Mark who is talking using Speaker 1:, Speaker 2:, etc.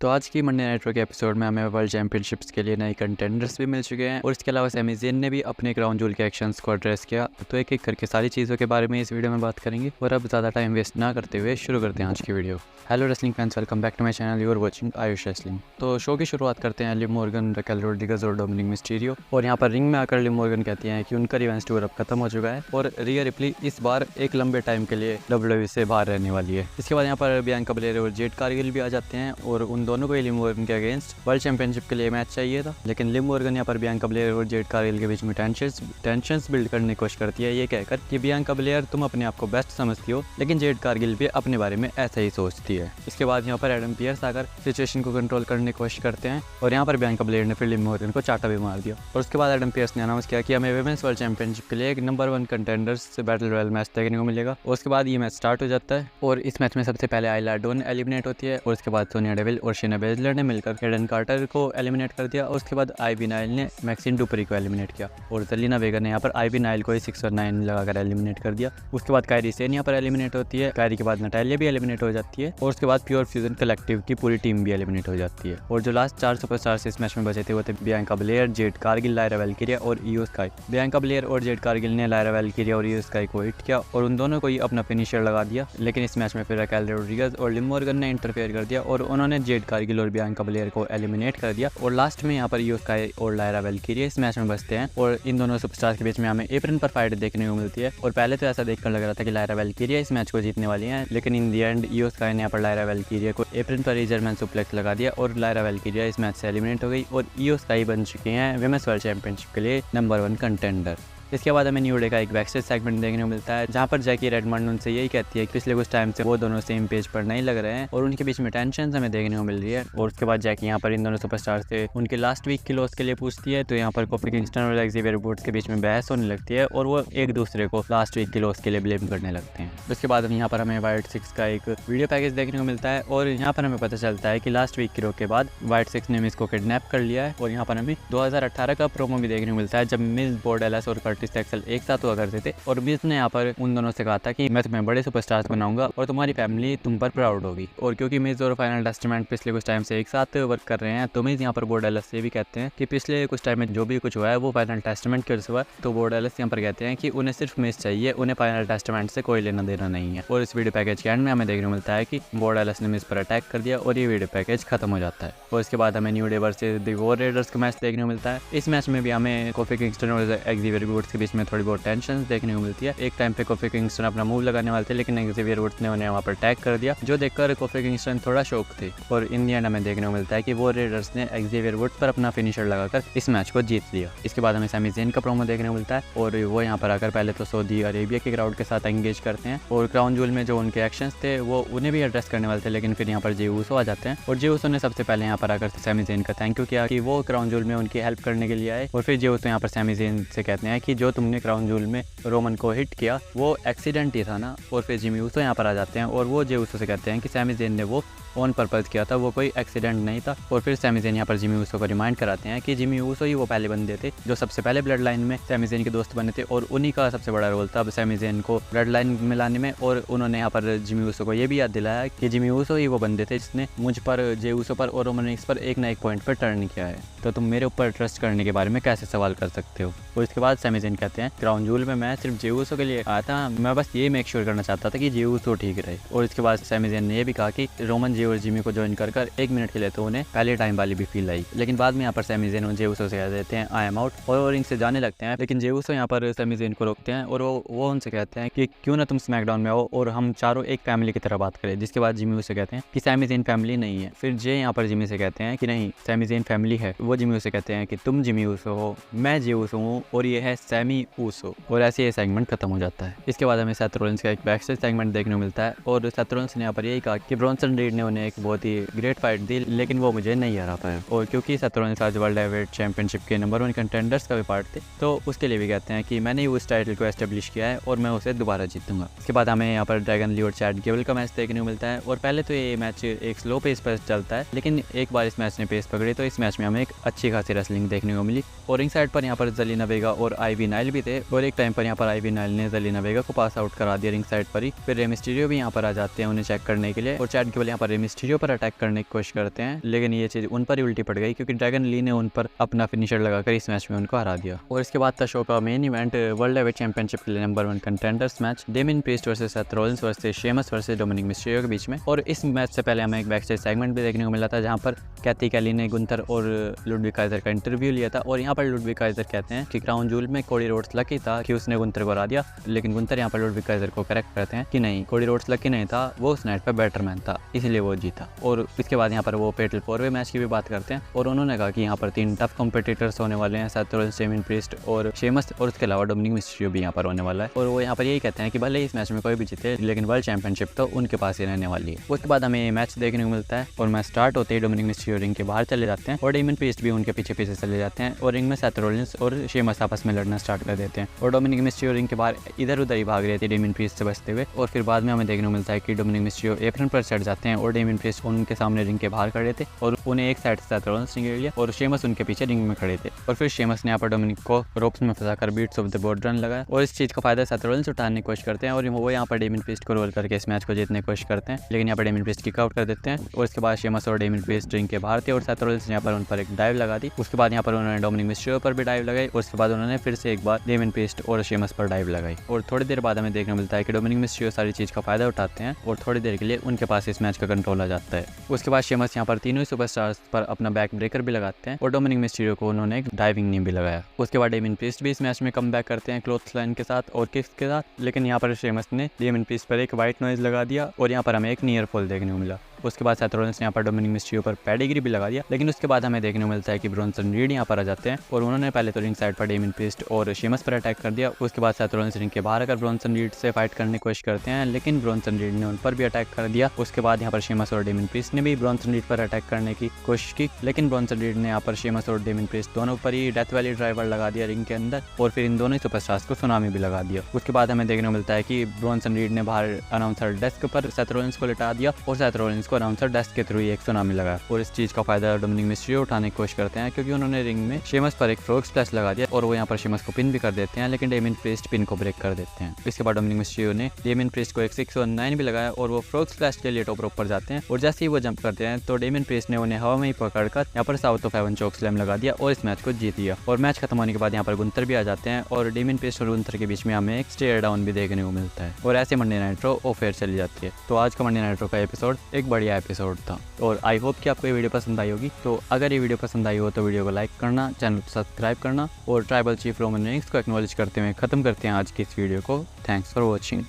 Speaker 1: तो आज की मंडे नाइट के एपिसोड में हमें वर्ल्ड चैंपियनशिप्स के लिए नए कंटेंडर्स भी मिल चुके हैं और इसके अलावा सैमी ज़ेन ने भी अपने क्राउन जूल के एक्शंस को एड्रेस किया। तो एक एक करके सारी चीज़ों के बारे में इस वीडियो में बात करेंगे और अब ज़्यादा टाइम वेस्ट ना करते हुए शुरू करते हैं आज की video. Hello wrestling fans, welcome back to my channel, you are watching Ayush wrestling. तो शो की शुरुआत करते हैं लिव मॉर्गन, रकेल रोड्रिगेज और डोमिनिक मिस्टीरियो। और यहाँ पर रिंग में आकर लिव मॉर्गन कहती हैं कि उनका रिवेंज टूर अब खत्म हो चुका है और रिया रिप्ली इस बार एक लंबे टाइम के लिए WWE से बाहर रहने वाली है। इसके बाद यहाँ पर बियांका बलेर और जेड कारगिल भी आ जाते हैं और उन दोनों को लिव मॉर्गन के अगेंस्ट वर्ल्ड चैंपियनशिप के लिए मैच चाहिए था। लेकिन लिव मॉर्गन यहाँ पर बियांका बलेर और जेड कारगिल के बीच में टेंशंस बिल्ड करने की कोशिश करती है, ये कहकर कि बियांका बलेर तुम अपने आप को बेस्ट समझती हो लेकिन जेड कारगिल भी अपने बारे में ऐसा ही सोचती है। इसके बाद यहाँ पर एडम पियर्स आकर सिचुएशन को कंट्रोल करने की कोशिश करते हैं और यहाँ पर बियांका बलेर ने फिर लिव मॉर्गन को चाटा भी मार दिया। और उसके बाद एडम पियर्स ने अनाउंस किया कि हमें विमेंस वर्ल्ड चैंपियनशिप के लिए एक नंबर 1 कंटेंडर्स से बैटल रॉयल मैच देखने को मिलेगा। और उसके बाद ये मैच स्टार्ट हो जाता है और इस मैच में सबसे पहले आइला डोन एलिमिनेट होती है और उसके बाद सोनिया डेविल और शेना बेजलर ने मिलकर एडन कार्टर को एलिमिनेट कर दिया। और उसके बाद आईवी नाइल ने मैक्सिन डुपरी को एलिमिनेट किया और जेलिना वेगा ने यहाँ पर आईवी नाइल को 6 और 9 लगाकर एलिमिनेट कर दिया। उसके बाद कायरी सेन यहाँ पर एलिमिनेट होती है, कायरी के बाद नटालिया भी एलिमिनेट हो जाती है और उसके बाद प्योर फ्यूजन कलेक्टिव की पूरी टीम भी एलिमिनेट हो जाती है। और जो लास्ट 4 सुपरस्टार्स इस मैच में बचे थे वो थे बियांका बलेर, जेड कारगिल, लायरा वेल्किरिया और इयो स्काई। बियांका बलेर और जेड कारगिल ने लायरा वेल्किरिया और इयो स्काई को हिट किया और उन दोनों को ही अपना फिनिशर लगा दिया। लेकिन इस मैच में फिर रकेल रोड्रिगेज और लिव मॉर्गन ने इंटरफेयर कर दिया और उन्होंने जेड कारगिल और बियांका बलेर को एलिमिनेट कर दिया। और लास्ट में यहाँ पर इयो स्काई और लायरा वेल्किरिया इस मैच में बचते हैं और इन दोनों सुपरस्टार्स के बीच में हमें एप्रन पर फाइट देखने को मिलती है। और पहले तो ऐसा देखकर लग रहा था कि लायरा वेल्किरिया इस मैच को जीतने वाली है, लेकिन इन दी एंड इयो स्काई ने यहाँ पर लायरा वेल्किरिया को एप्रन पर जर्मन सुप्लेक्स लगा दिया और लायरा वेल्किरिया इस मैच से एलिमिनेट हो गई और इयो स्काई बन चुके हैं विमेंस वर्ल्ड चैंपियनशिप के लिए नंबर 1 कंटेंडर। इसके बाद हमें न्यू डे का एक बैकस्टेज सेगमेंट देखने को मिलता है जहाँ पर जैकी रेडमंड उनसे यही कहती है कि पिछले कुछ टाइम से वो दोनों सेम पेज पर नहीं लग रहे हैं और उनके बीच में टेंशन हमें देखने को मिल रही है। और उसके बाद जैकी यहाँ पर इन दोनों सुपरस्टार से उनके लास्ट वीक की लॉस के लिए पूछती है तो यहाँ पर कोफी किंगस्टन और एक्जेवियर वुड्स के बीच में बहस होने लगती है और वो एक दूसरे को लास्ट वीक की लॉस के लिए ब्लेम करने लगते हैं। उसके बाद यहाँ पर हमें वाइट 6 का एक वीडियो पैकेज देखने को मिलता है और यहाँ पर हमें पता चलता है कि लास्ट वीक की रो के बाद वाइट 6 ने मिस को किडनैप कर लिया है। और यहाँ पर हमें 2018 का प्रोमो भी देखने को मिलता है जब मिस बोर्डेलस और कर्टिस एक्सेल एक साथ हुआ करते थे और मिस ने यहाँ पर उन दोनों से कहा था कि मैं तुम्हें बड़े सुपरस्टार्स बनाऊंगा और तुम्हारी फैमिली तुम पर प्राउड होगी। और क्योंकि मिस और फाइनल टेस्टामेंट पिछले कुछ टाइम से एक साथ वर्क कर रहे हैं तो मिस यहाँ पर बोर्डेलस से भी कहते हैं कि पिछले कुछ टाइम में जो भी कुछ हुआ है वो फाइनल टेस्टामेंट के हुआ। तो बोर्डेलस यहाँ पर कहते हैं कि उन्हें सिर्फ मिस चाहिए, उन्हें फाइनल टेस्टामेंट से कोई लेना देना नहीं है। और इस वीडियो पैकेज के एंड में हमें देखने को मिलता है कि बोर्डेलस ने मिस पर अटैक कर दिया और ये वीडियो पैकेज खत्म हो जाता है। और इसके बाद हमें new day versus the war readers का मैच देखने को मिलता है। इस मैच में भी हमें कोफी किंगस्टन और एक्जेवियर वुड्स के बीच में थोड़ी बहुत टेंशन देखने को मिलती है। एक टाइम पे कोफी किंगस्टन अपना मूव लगाने वाले थे लेकिन एक्जेवियर वुड्स ने उन्हें वहाँ पर टैग कर दिया जो देखकर कोफी किंगस्टन थोड़ा शॉक थे। और इन दी एंड हमें देखने को मिलता है कि वो रेडर्स ने एक्जेवियर वुड्स पर अपना फिनिशर लगाकर इस मैच को जीत लिया। इसके बाद हमें सैमी ज़ेन का प्रोमो देखने को मिलता है और वो यहाँ पर आकर पहले तो सऊदी अरेबिया के क्राउड के साथ एंगेज करते हैं और क्राउन जूल में जो उनके एक्शंस थे वो उन्हें भी एड्रेस करने वाले थे। लेकिन फिर यहाँ पर जे ऊसो आ जाते हैं और जे ऊसो ने सबसे पहले यहाँ पर आकर सैमी ज़ेन का थैंक यू किया कि वो क्राउन जूल में उनकी हेल्प करने के लिए आए। और फिर जे ऊसो यहाँ पर सैमी ज़ेन से कहते हैं कि जो तुमने क्राउन जूल में रोमन को हिट किया वो एक्सीडेंट ही था ना। और फिर जिमी ऊसो यहाँ पर आ जाते हैं और वो जे ऊसो से कहते हैं कि सैमी ज़ेन ने वो ऑन पर्पज़ किया था, वो कोई एक्सीडेंट नहीं था। और फिर सैमी ज़ेन यहाँ पर जिमी ऊसो को रिमाइंड कराते हैं कि जिमी ऊसो ही वो पहले बंदे थे जो सबसे पहले ब्लड लाइन में सैमी ज़ेन के दोस्त बने थे और उन्हीं का सबसे बड़ा रोल था अब सैमी ज़ेन को ब्लड लाइन में लाने में। और उन्होंने यहाँ पर जिमी ऊसो को ये भी याद दिलाया कि जिमी ऊसो ही वो बंदे थे जिसने मुझ पर, जे ऊसो पर और रोमन रेंस पर एक ना एक पॉइंट पर टर्न किया है, तो तुम मेरे ऊपर ट्रस्ट करने के बारे में कैसे सवाल कर सकते हो। और इसके बाद सैमी ज़ेन कहते हैं क्राउन जूल में मैं सिर्फ जे ऊसो के लिए आया था, मैं बस ये मेक श्योर करना चाहता था कि जे ऊसो ठीक रहे। और इसके बाद सैमी ज़ेन ने यह भी कहा कि रोमन, जे और जिमी को ज्वाइन कर 1 मिनट के लिए तो उन्हें पहले टाइम वाली भी फील आई। लेकिन बाद में यहाँ पर सैमी ज़ेन जे ऊसो से कह देते हैं आई एम आउट और इनसे जाने लगते हैं। लेकिन जे ऊसो यहाँ पर सैमी ज़ेन को रोकते हैं और वो उनसे कहते हैं कि क्यों ना तुम स्मैकडाउन में आओ और हम चारों एक फैमिली की तरह बात करें। जिसके बाद जिमी ऊसो कहते हैं कि सैमी ज़ेन फैमिली नहीं है। फिर जे यहाँ पर जिमी से कहते हैं कि नहीं, सैमी ज़ेन फैमिली है। वो जिमी ऊसो कहते हैं कि तुम जिमी ऊसो हो, मैं जे ऊसो हूँ और ये है सैमी ऊसो। और ऐसे ये सेगमेंट खत्म हो जाता है। इसके बाद हमें सेथ रॉलिंस का एक बैकस्टेज सेगमेंट देखने को मिलता है और सेथ रॉलिंस ने यहाँ पर यही कहा कि ब्रॉन्सन रीड ने उन्हें एक बहुत ही ग्रेट फाइट दी लेकिन वो मुझे नहीं हरा पाया। और क्योंकि सेथ रॉलिंस आज वर्ल्ड हेवीवेट चैंपियनशिप के नंबर 1 कंटेंडर्स का भी पार्ट थे तो उसके लिए भी कहते हैं कि मैंने उस टाइटल को एस्टेब्लिश किया है और मैं उसे दोबारा जीतूंगा। इसके बाद हमें यहाँ पर ड्रैगन ली और चैड गेबल का मैच देखने को मिलता है और पहले तो ये मैच एक स्लो पेस पर चलता है लेकिन एक बार इस मैच ने पेस पकड़ी तो इस मैच में हमें एक अच्छी खासी रेसलिंग देखने को मिली। और रिंग साइड पर यहाँ पर जेलिना वेगा और आईवी आईवी नाइल भी थे और एक टाइम पर यहाँ पर आईवी नाइल ने जेलिना वेगा को पास आउट करा दिया रिंग साइड पर ही। फिर रे मिस्टीरियो भी यहाँ पर आ जाते हैं उन्हें चेक करने के लिए और चैट केवल यहाँ पर रे मिस्टीरियो पर अटैक करने की कोशिश करते हैं, लेकिन ये चीज उन पर ही उल्टी पड़ गई क्योंकि ड्रैगन ली ने उन पर अपना फिनिशर लगाकर इस मैच में उनको हरा दिया। और इसके बाद था शो का main event, world heavyweight championship के लिए number 1 contenders match, Damien priest versus Seth Rollins versus Sheamus versus Dominik Mysterio के बीच में। और इस मैच से पहले हमें एक बैकस्टेज सेगमेंट भी देखने को मिला था जहाँ पर कैथी कैली ने गुंथर और लुडविग काइजर का इंटरव्यू लिया था और यहाँ पर लुडविग काइजर कहते हैं कि क्राउन जूल में कोडी रोड्स लकी था कि उसने गुंथर को हरा दिया, लेकिन गुंथर यहाँ पर लुडविग काइजर को करेक्ट करते हैं कि नहीं, कोडी रोड्स लकी नहीं था, वो उस नाइट पर बेटर मैन था इसलिए वो जीता। और इसके बाद यहाँ पर वो फेटल 4-वे मैच की भी बात करते हैं और उन्होंने कहा कि यहाँ पर 3 टफ कॉम्पिटिटर्स होने वाले हैं, सेथ रॉलिंस, डेमियन प्रीस्ट और शेमस, और उसके अलावा डोमिनिक मिस्टीरियो भी यहाँ पर होने वाला है। और वो यहाँ पर यही कहते हैं कि भले इस मैच में कोई भी जीते लेकिन वर्ल्ड चैंपियनशिप तो उनके पास ही रहने वाली है। उसके बाद हमें मैच देखने को मिलता है और मैच स्टार्ट होते ही डोमिनिक मिस्टीरियो रिंग के बाहर चले जाते हैं और डेमियन प्रीस्ट भी उनके पीछे पीछे चले जाते हैं और रिंग में सेथ रॉलिंस और शेमस आपस में लड़ना स्टार्ट कर देते हैं और डोमिनिक मिस्टीरियो रिंग के बाहर इधर उधर ही भाग रहे थे डेमियन प्रीस्ट से बचते हुए। और फिर बाद में हमें देखने को मिलता है कि डोमिनिक मिस्टीरियो एप्रन पर चढ़ जाते हैं और डेमियन प्रीस्ट उनके सामने रिंग के बाहर खड़े थे और उन्हें एक साइड से सेथ रॉलिंस ने घेर लिया और शेमस उनके पीछे रिंग में खड़े थे। और फिर शेमस ने यहाँ पर डोमिनिक को रोप्स में फंसाकर beats off the board run लगाया और इस चीज का फायदा सेथ रॉलिंस उठाने की कोशिश करते हैं और वो यहाँ पर डेमियन प्रीस्ट को रोल करके इस मैच को जीतने की कोशिश करते हैं, लेकिन यहाँ पर डेमियन प्रीस्ट किक आउट कर देते हैं। और इसके बाद शेमस और डेमियन प्रीस्ट रिंग के बाहर थे और सेथ रॉलिंस ने यहाँ पर उन पर एक डाइव लगा दी। उसके बाद यहाँ पर उन्होंने डोमिनिक मिस्टीरियो पर भी डाइव लगाई और उसके बाद उन्होंने फिर से एक बार डेमियन प्रीस्ट और शेमस पर डाइव लगाई। और थोड़ी देर बाद हमें देखने मिलता है कि डोमिनिक मिस्टीरियो सारी चीज का फायदा उठाते हैं और थोड़ी देर के लिए उनके पास इस मैच का कंट्रोल आ जाता है। उसके बाद शेमस यहाँ पर तीनों सुपरस्टार्स पर अपना बैक ब्रेकर भी लगाते हैं और डोमिनिक मिस्टीरियो को उन्होंने एक डाइविंग नी भी लगाया। उसके बाद डेमियन प्रीस्ट भी इस मैच में कम बैक करते हैं क्लोथ लाइन के साथ और किक्स के साथ, लेकिन यहाँ पर शेमस ने डेमियन प्रीस्ट पर एक वाइट नॉइज लगा दिया और यहाँ पर हमें एक नियर फॉल देखने को मिला। उसके बाद सेथ रॉलिंस ने यहाँ पर डोमिनिक मिस्टीरियो पर पेडिग्री भी लगा दिया, लेकिन उसके बाद हमें देखने को मिलता है कि ब्रॉन्सन रीड यहाँ पर आ जाते हैं और उन्होंने पहले तो रिंग साइड पर डेमियन प्रीस्ट और शेमस पर अटैक कर दिया। उसके बाद सेथ रॉलिंस रिंग के बाहर आकर ब्रॉन्सन रीड से फाइट करने की कोशिश करते हैं, लेकिन ब्रॉन्सन रीड ने उन पर भी अटैक कर दिया। उसके बाद यहाँ पर शेमस और डेमियन प्रीस्ट ने भी ब्रॉन्सन रीड पर अटैक करने की कोशिश की, लेकिन ब्रॉन्सन रीड ने यहाँ पर शेमस और डेमियन प्रीस्ट दोनों पर ही डेथ वैली ड्राइवर लगा दिया रिंग के अंदर और फिर इन दोनों सुपरस्टार्स को सुनामी भी लगा दिया। उसके बाद हमें देखने को मिलता है कि ब्रॉन्सन रीड ने बाहर अनाउंसर डेस्क पर सेथ रॉलिंस को लिटा दिया और सेथ रॉलिंस को अनाउंसर डेस्क के थ्रू एक सुनामी लगा और इस चीज का फायदा डोमिनिक मिस्टीरियो उठाने की कोशिश करते हैं क्योंकि उन्होंने रिंग में शेमस पर एक फ्रॉग स्प्लैश लगा दिया और वो यहाँ पर शेमस को पिन भी कर देते हैं, लेकिन डेमियन प्रीस्ट पिन को ब्रेक कर देते हैं। इसके बाद डोमिनिक मिस्टीरियो ने डेमियन प्रीस्ट को एक 619 भी लगाया और वो फ्रॉग स्प्लैश के लिए टॉप रोप पर जाते हैं और जैसे ही वो जंप करते हैं तो डेमियन प्रीस्ट ने उन्हें हवा में ही पकड़कर यहाँ पर South of Heaven chokeslam लगा दिया और इस मैच को जीत लिया। और मैच खत्म होने के बाद यहाँ पर गुंथर भी आ जाते हैं और डेमियन प्रीस्ट और गुंथर के बीच में हमें एक स्टेयर डाउन भी देखने को मिलता है और ऐसे मंडे नाइट रो ऑफेयर चली जाती है। तो आज का मंडे नाइट रो का एपिसोड एक बढ़िया एपिसोड था और आई होप कि आपको ये वीडियो पसंद आई होगी। तो अगर ये वीडियो पसंद आई हो तो वीडियो को लाइक करना, चैनल को सब्सक्राइब करना और ट्राइबल चीफ रोमन रेंस को एक्नॉलेज करते हुए खत्म करते हैं आज की इस वीडियो को। Thanks for watching.